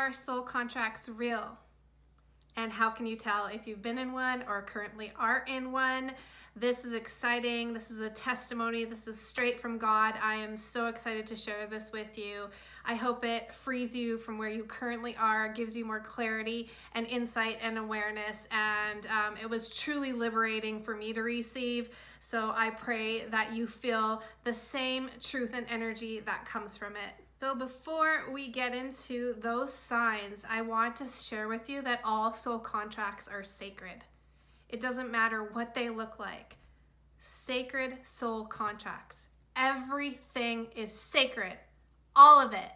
Are soul contracts real? And how can you tell if you've been in one or currently are in one? This is exciting. This is a testimony. This is straight from God. I am so excited to share this with you. I hope it frees you from where you currently are, gives you more clarity and insight and awareness. And it was truly liberating for me to receive. So I pray that you feel the same truth and energy that comes from it. So before we get into those signs, I want to share with you that all soul contracts are sacred. It doesn't matter what they look like. Sacred soul contracts. Everything is sacred. All of it.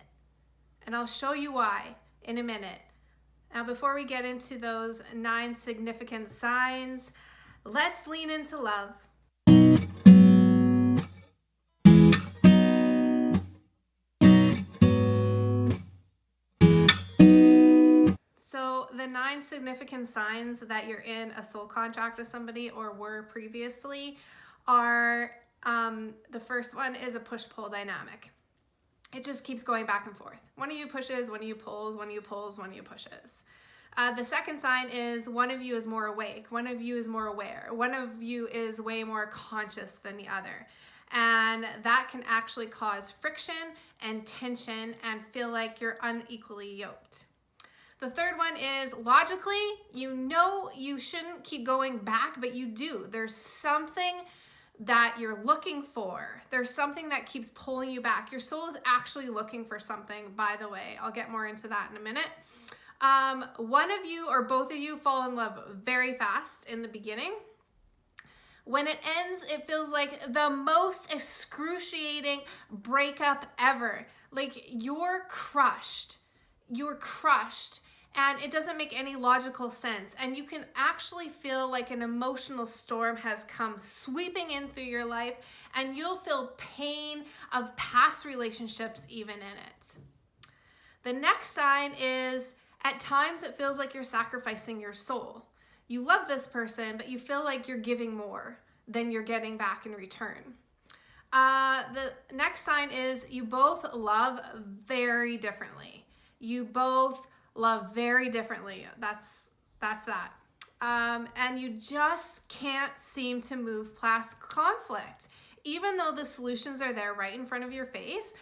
And I'll show you why in a minute. Now, before we get into those 9 significant signs, let's lean into love. So the 9 significant signs that you're in a soul contract with somebody or were previously are, the first one is a push-pull dynamic. It just keeps going back and forth. One of you pushes, one of you pulls, one of you pulls, one of you pushes. The second sign is one of you is more awake, one of you is more aware, one of you is way more conscious than the other. And that can actually cause friction and tension and feel like you're unequally yoked. The third one is logically, you know you shouldn't keep going back, but you do. There's something that you're looking for. There's something that keeps pulling you back. Your soul is actually looking for something, by the way. I'll get more into that in a minute. One of you or both of you fall in love very fast in the beginning. When it ends, it feels like the most excruciating breakup ever. Like you're crushed. You're crushed and it doesn't make any logical sense. And you can actually feel like an emotional storm has come sweeping in through your life and you'll feel pain of past relationships even in it. The next sign is at times it feels like you're sacrificing your soul. You love this person, but you feel like you're giving more than you're getting back in return. The next sign is you both love very differently. You both love very differently. That's that. And you just can't seem to move past conflict. Even though the solutions are there right in front of your face,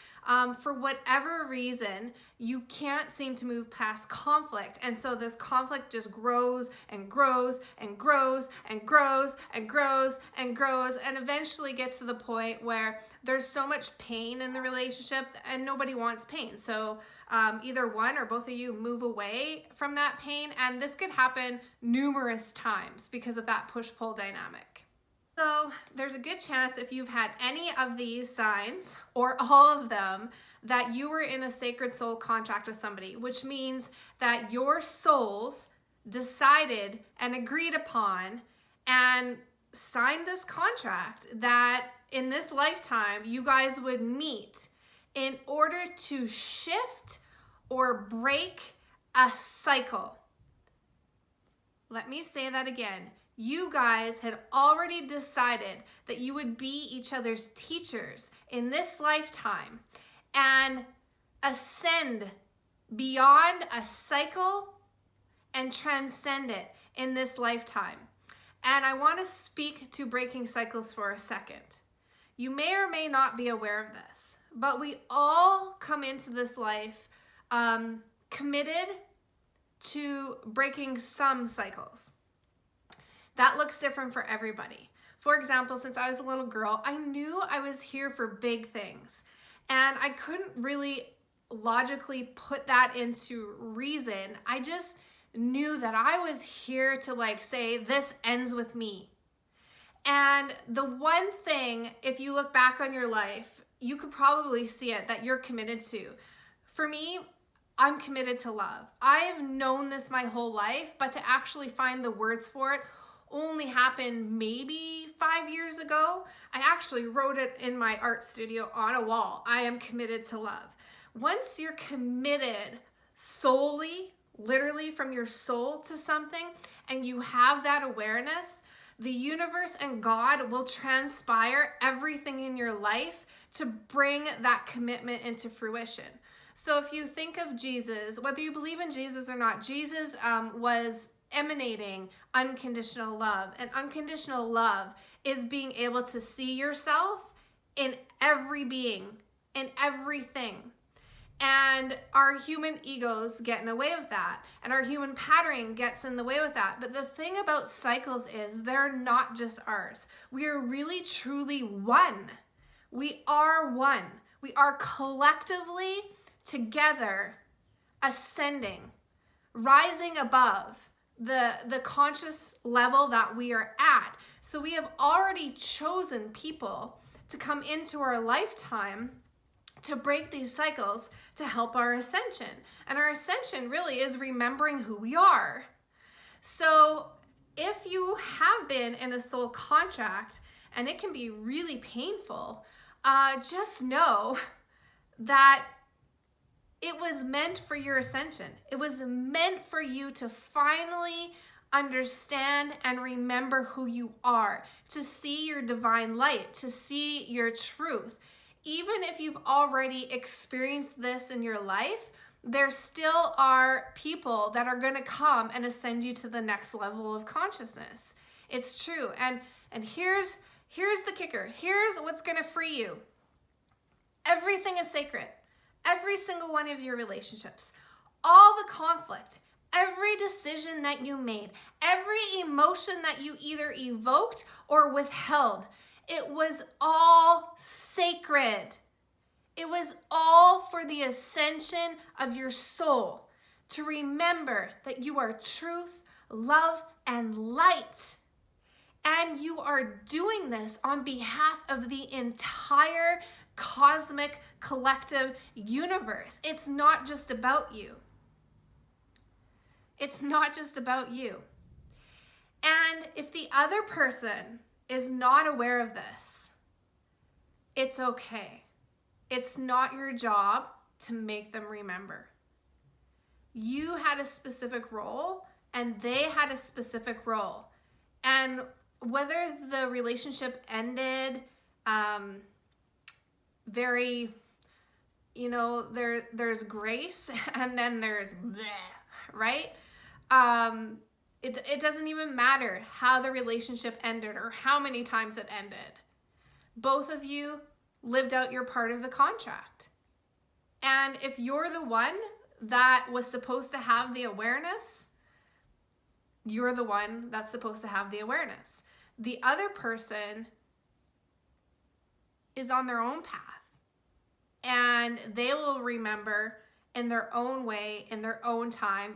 for whatever reason, you can't seem to move past conflict. And so this conflict just grows and grows and grows and grows and grows and grows and eventually gets to the point where there's so much pain in the relationship and nobody wants pain. So either one or both of you move away from that pain. And this could happen numerous times because of that push-pull dynamic. So there's a good chance if you've had any of these signs or all of them that you were in a sacred soul contract with somebody, which means that your souls decided and agreed upon and signed this contract that in this lifetime you guys would meet in order to shift or break a cycle. Let me say that again. You guys had already decided that you would be each other's teachers in this lifetime and ascend beyond a cycle and transcend it in this lifetime. And I want to speak to breaking cycles for a second. You may or may not be aware of this, but we all come into this life committed to breaking some cycles. That looks different for everybody. For example, since I was a little girl, I knew I was here for big things. And I couldn't really logically put that into reason. I just knew that I was here to say, this ends with me. And the one thing, if you look back on your life, you could probably see it that you're committed to. For me, I'm committed to love. I've known this my whole life, but to actually find the words for it only happened maybe 5 years ago. I actually wrote it in my art studio on a wall. I am committed to love. Once you're committed solely, literally from your soul to something, and you have that awareness, the universe and God will transpire everything in your life to bring that commitment into fruition. So if you think of Jesus, whether you believe in Jesus or not, Jesus was emanating unconditional love. And unconditional love is being able to see yourself in every being, in everything. And our human egos get in the way of that. And our human patterning gets in the way with that. But the thing about cycles is they're not just ours. We are really, truly one. We are one. We are collectively together ascending, rising above the conscious level that we are at. So we have already chosen people to come into our lifetime to break these cycles to help our ascension. And our ascension really is remembering who we are. So if you have been in a soul contract, and it can be really painful, just know that it was meant for your ascension. It was meant for you to finally understand and remember who you are, to see your divine light, to see your truth. Even if you've already experienced this in your life, there still are people that are going to come and ascend you to the next level of consciousness. It's true. And here's the kicker. Here's what's going to free you. Everything is sacred. Every single one of your relationships, all the conflict, every decision that you made, every emotion that you either evoked or withheld, it was all sacred. It was all for the ascension of your soul, to remember that you are truth, love, and light. And you are doing this on behalf of the entire cosmic collective universe. It's not just about you. It's not just about you. And if the other person is not aware of this, it's okay. It's not your job to make them remember. You had a specific role and they had a specific role. And whether the relationship ended very, there's grace and then there's bleh, right? It doesn't even matter how the relationship ended or how many times it ended. Both of you lived out your part of the contract. And if you're the one that was supposed to have the awareness, you're the one that's supposed to have the awareness. The other person is on their own path. And they will remember in their own way, in their own time,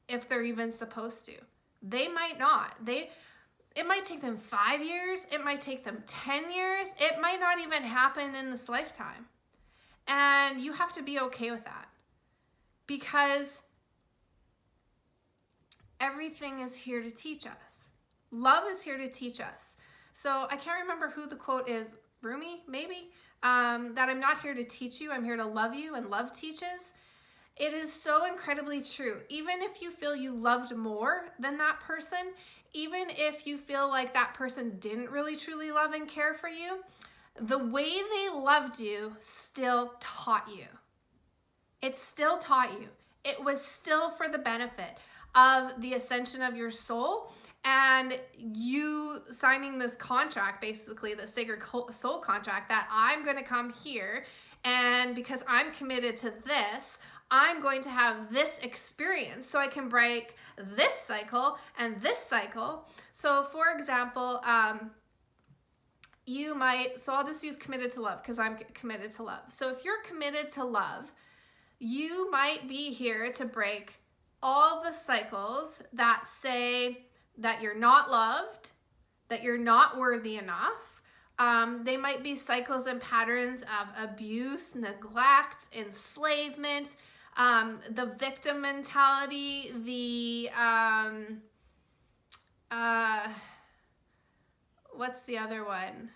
if they're even supposed to. They might not. It might take them 5 years. It might take them 10 years. It might not even happen in this lifetime. And you have to be okay with that. Because everything is here to teach us. Love is here to teach us. So I can't remember who the quote is. Rumi, maybe? That I'm not here to teach you. I'm here to love you, and love teaches. It is so incredibly true. Even if you feel you loved more than that person, even if you feel like that person didn't really truly love and care for you, the way they loved you still taught you. It still taught you. It was still for the benefit of the ascension of your soul and you signing this contract, basically the sacred soul contract, that I'm going to come here and because I'm committed to this, I'm going to have this experience so I can break this cycle and this cycle. So for example, you might, so I'll just use committed to love because I'm committed to love. So if you're committed to love, you might be here to break all the cycles that say that you're not loved, that you're not worthy enough. They might be cycles and patterns of abuse, neglect, enslavement, the victim mentality, the, what's the other one?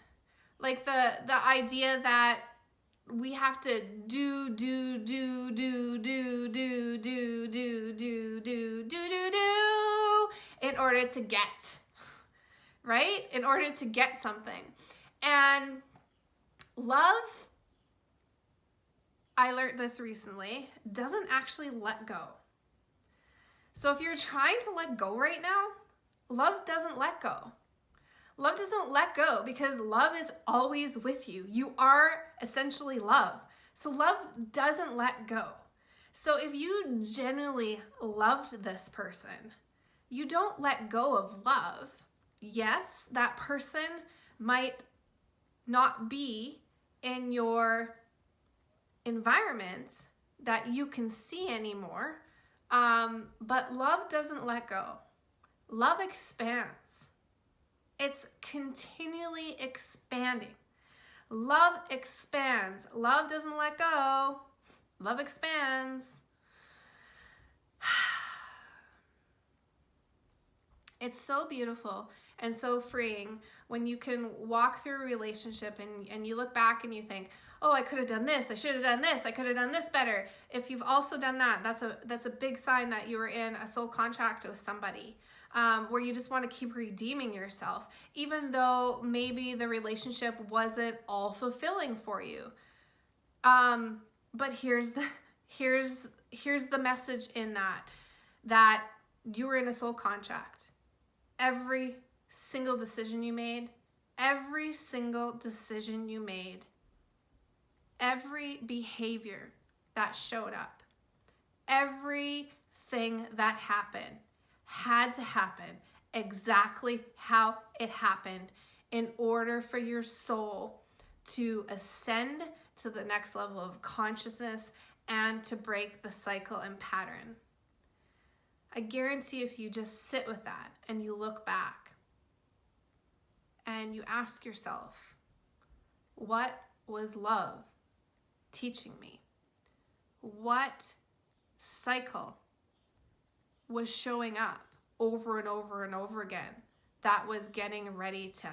Like the idea that we have to do in order to get, right? In order to get something. And love I learned this recently, doesn't actually let go. So if you're trying to let go right now, love doesn't let go. Love doesn't let go because love is always with you. You are essentially love. So love doesn't let go. So if you genuinely loved this person, you don't let go of love. Yes, that person might not be in your environment that you can see anymore, but love doesn't let go. Love expands. It's continually expanding. Love expands. Love doesn't let go. Love expands. It's so beautiful and so freeing when you can walk through a relationship and you look back and you think, oh, I could have done this. I should have done this. I could have done this better. If you've also done that, that's a big sign that you were in a soul contract with somebody, where you just want to keep redeeming yourself, even though maybe the relationship wasn't all fulfilling for you. But here's the message in that you were in a soul contract. Every single decision you made, every behavior that showed up, everything that happened had to happen exactly how it happened in order for your soul to ascend to the next level of consciousness and to break the cycle and pattern. I guarantee if you just sit with that and you look back and you ask yourself, what was love teaching me? What cycle was showing up over and over and over again that was getting ready to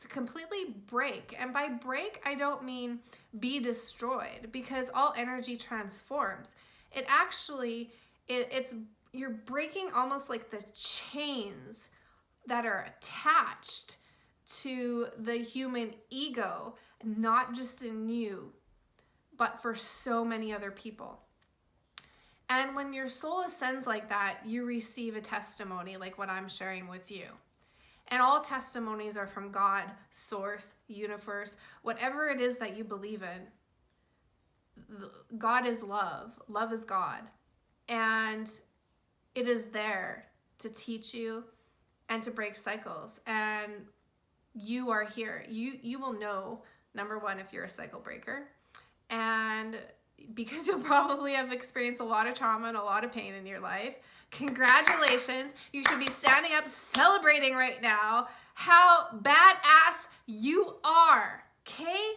completely break? And by break, I don't mean be destroyed, because all energy transforms. It actually, you're breaking almost like the chains that are attached to the human ego, not just in you, but for so many other people. And when your soul ascends like that, you receive a testimony like what I'm sharing with you. And all testimonies are from God, source, universe, whatever it is that you believe in. God is love. Love is God. And it is there to teach you and to break cycles. And you are here. You will know, number one, if you're a cycle breaker. And because you'll probably have experienced a lot of trauma and a lot of pain in your life, congratulations. You should be standing up celebrating right now how badass you are, okay?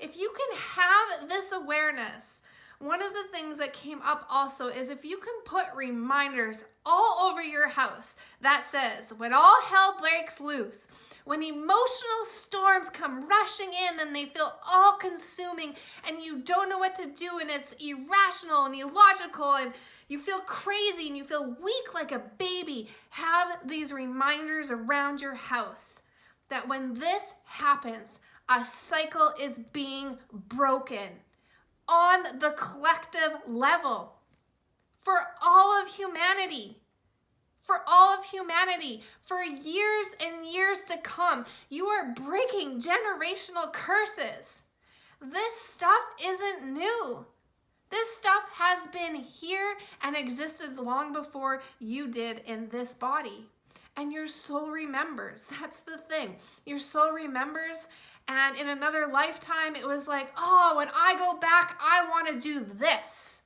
If you can have this awareness, one of the things that came up also is if you can put reminders all over your house that says, when all hell breaks loose, when emotional storms come rushing in and they feel all consuming and you don't know what to do and it's irrational and illogical and you feel crazy and you feel weak like a baby, have these reminders around your house that when this happens, a cycle is being broken on the collective level for all of humanity. For all of humanity, for years and years to come, you are breaking generational curses. This stuff isn't new. This stuff has been here and existed long before you did in this body. And your soul remembers. That's the thing. Your soul remembers, and in another lifetime, it was like, oh, when I go back, I want to do this.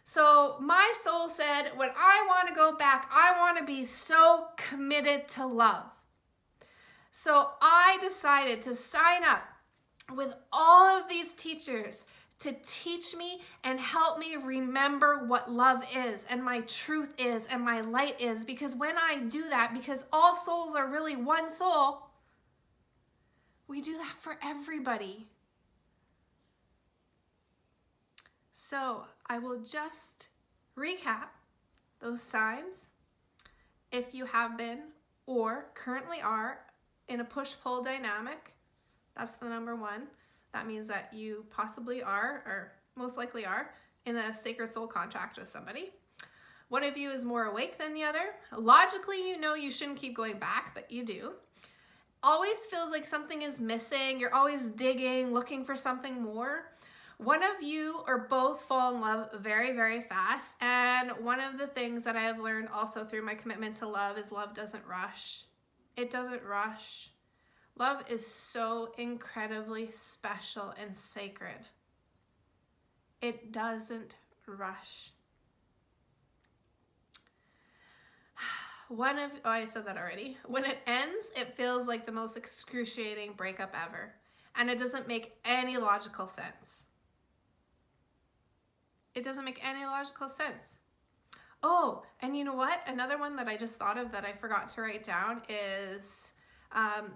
So my soul said, when I want to go back, I want to be so committed to love. So I decided to sign up with all of these teachers to teach me and help me remember what love is and my truth is and my light is. Because when I do that, because all souls are really one soul, we do that for everybody. So I will just recap those signs. If you have been or currently are in a push-pull dynamic, that's the number one. That means that you possibly are, or most likely are, in a sacred soul contract with somebody. One of you is more awake than the other. Logically, you know you shouldn't keep going back, but you do. Always feels like something is missing. You're always digging, looking for something more. One of you or both fall in love very, very fast. And one of the things that I have learned also through my commitment to love is love doesn't rush. It doesn't rush. Love is so incredibly special and sacred. It doesn't rush. I said that already. When it ends, it feels like the most excruciating breakup ever. And it doesn't make any logical sense. It doesn't make any logical sense. Oh, and you know what? Another one that I just thought of that I forgot to write down is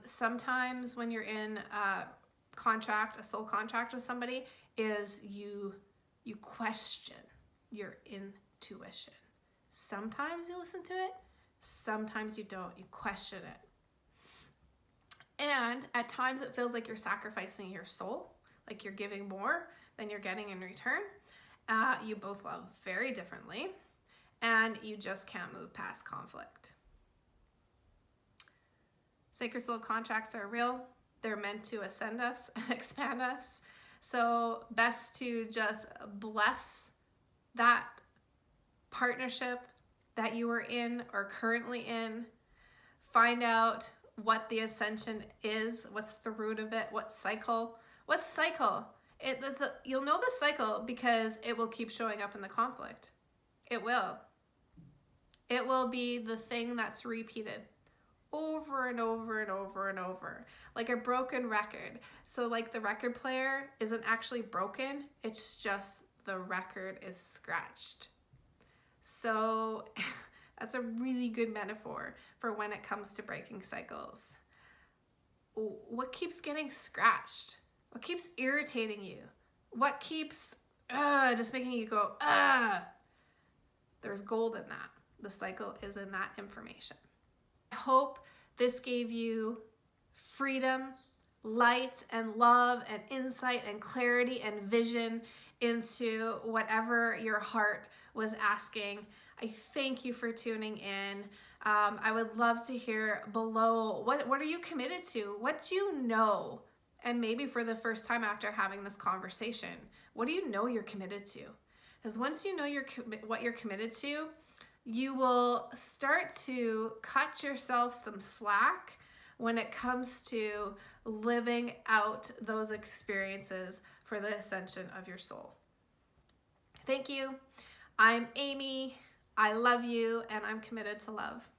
sometimes when you're in a soul contract with somebody, is you question your intuition. Sometimes you listen to it, sometimes you don't. You question it. And at times it feels like you're sacrificing your soul, like you're giving more than you're getting in return. You both love very differently, and you just can't move past conflict. Sacred soul contracts are real. They're meant to ascend us and expand us. So best to just bless that partnership that you are in or currently in. Find out what the ascension is, what's the root of it, what cycle. You'll know the cycle because it will keep showing up in the conflict. It will. It will be the thing that's repeated over and over and over and over, like a broken record. So like the record player isn't actually broken, it's just the record is scratched. So that's a really good metaphor for when it comes to breaking cycles. What keeps getting scratched? What keeps irritating you? What keeps just making you go, There's gold in that. The cycle is in that information. I hope this gave you freedom, light, and love, and insight, and clarity, and vision into whatever your heart was asking. I thank you for tuning in. I would love to hear below, what are you committed to? What do you know? And maybe for the first time after having this conversation, what do you know you're committed to? Because once you know what you're committed to, you will start to cut yourself some slack when it comes to living out those experiences for the ascension of your soul. Thank you. I'm Amy. I love you, and I'm committed to love.